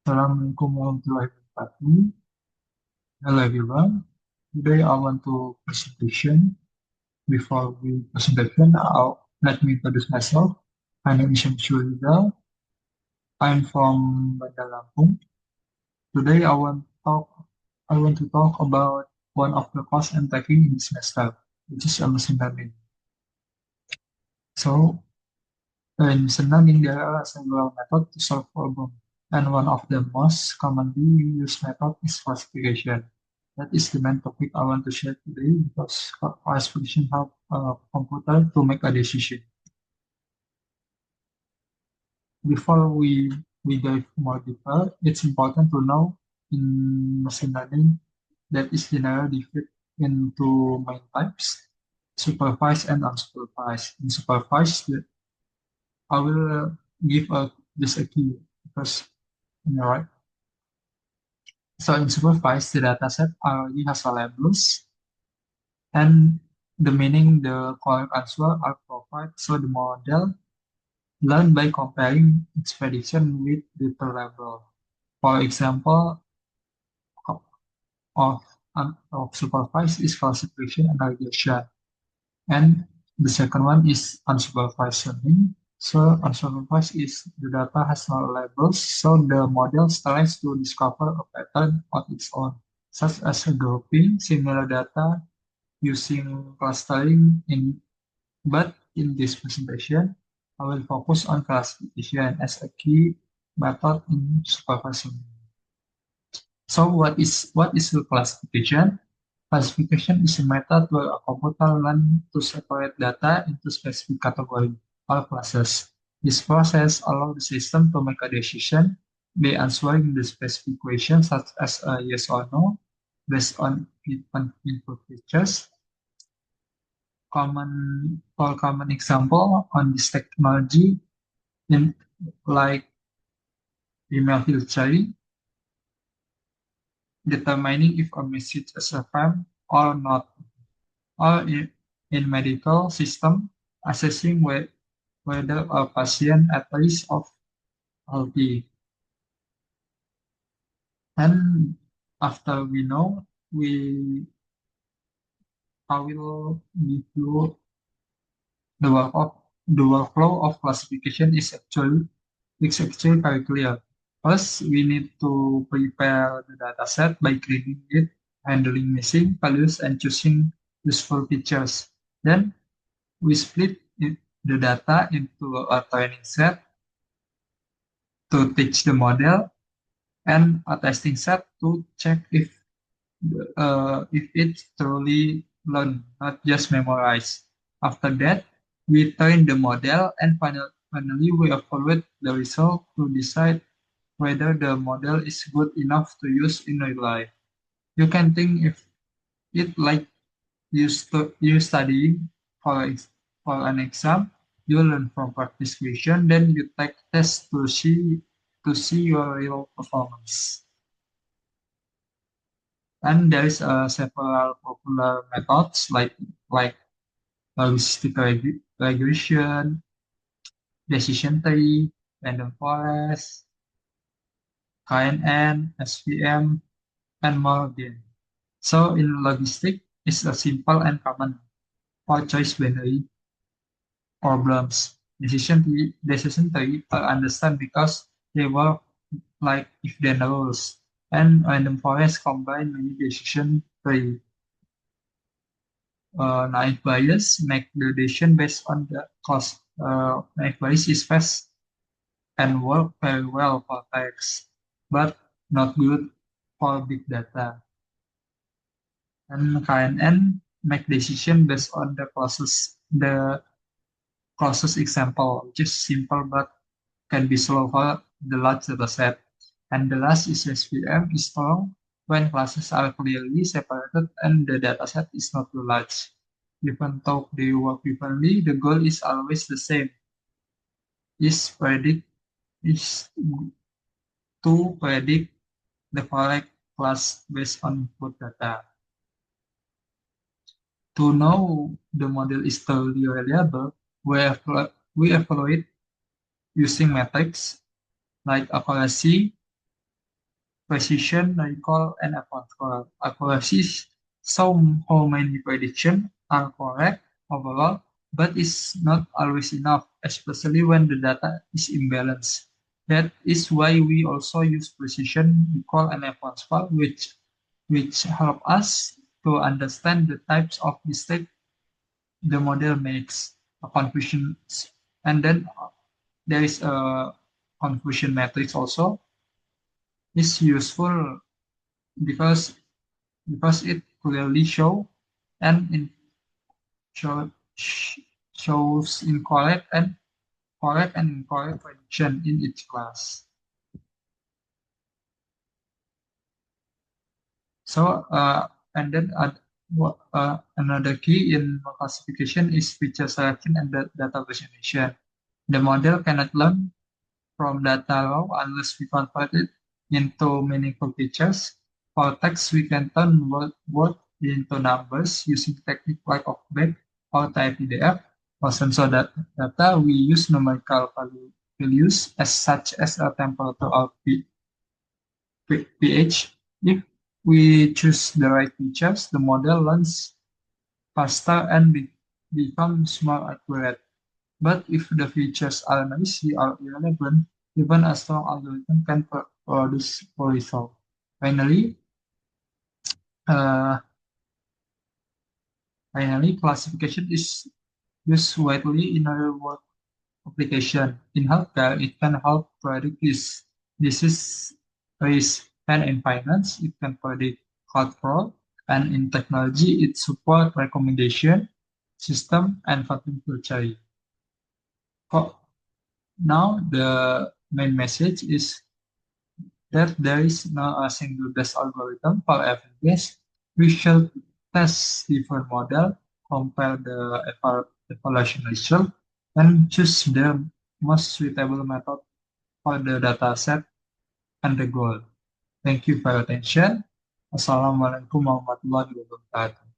Assalamualaikum warahmatullahi wabarakatuh. Hello everyone. Today I want to presentation. Before we presentation, let me introduce myself. My name is Syamsul Rizal. I'm from Bandar Lampung. Today I want to talk about one of the course I'm taking in this semester, which is machine learning. So in machine learning, there are several methods to solve problems, and one of the most commonly used method is classification. That is the main topic I want to share today because classification help a computer to make a decision. Before we dive more deeper, it's important to know in machine learning that is generally divided into main types, supervised and unsupervised. In supervised, I will give just a key because right. So in supervised, the dataset already has a labels and the meaning the correct answer are provided. So the model learn by comparing its prediction with the label. For example, of of supervised is classification and regression, and the second one is unsupervised learning. So unsupervised is the data has no labels, so the model tries to discover a pattern on its own, such as a grouping similar data using clustering in. But in this presentation, I will focus on classification as a key method in supervising. So what is the classification? Classification is a method where a computer learns to separate data into specific categories or classes. This process allows the system to make a decision by answering the specific questions such as a yes or no based on input features. Common example on this technology in like email filtering, determining if a message is a spam or not, or in medical system, assessing whether a patient at risk of healthy. And after we know, I will give you the work of the workflow of classification is actually very clear. First, we need to prepare the dataset by cleaning it, handling missing values, and choosing useful features. Then we split the data into a training set to teach the model and a testing set to check if it's truly learned, not just memorized. After that, we train the model and finally we evaluate the result to decide whether the model is good enough to use in real life. You can think if it like you studying for an exam, you learn from practice question, then you take test to see your real performance. And there is several popular methods like logistic regression, decision tree, random forest, KNN, SVM, and more again. So in logistic, it's a simple and common for choice binary problems. Decision tree are understand because they work like if then rules, and random forest combine many decision tree. Naive Bayes make the decision based on the cost. Naive Bayes is fast and work very well for text, but not good for big data. And KNN make decision based on the closest example, which is simple but can be solved for the large data set. And the last is SVM is strong when classes are clearly separated and the dataset is not too large. Even though they work differently, the goal is always the same. Is predict is to predict the correct class based on input data. To know the model is totally reliable, we evaluate using metrics like accuracy, precision, recall, and accuracy. Some how many prediction are correct overall, but it's not always enough, especially when the data is imbalanced. That is why we also use precision, recall, and advanced file, which help us to understand the types of mistake the model makes, a confusion, and then there is a confusion matrix also is useful because it clearly and show, shows correct and incorrect prediction in each class. So and then another key in classification is feature selection and data visualization. The model cannot learn from data raw unless we convert it into meaningful features. For text, we can turn word into numbers using technique like OCBEC or type PDF. For sensor data, we use numerical values as such as a temperature or pH. If we choose the right features, the model learns faster and becomes more accurate. But if the features are noisy or irrelevant, even a strong algorithm can produce poor result. Finally, uh, classification is used widely in real-world application. In healthcare, it can help predict disease risk, and in finance, it can predict health fraud, and in technology, it supports recommendation system and content filtering. Now, the main message is that there is no a single best algorithm for every case. We should test different model, compare the evaluation result, and choose the most suitable method for the data set and the goal. Thank you for your attention. Assalamualaikum warahmatullahi wabarakatuh.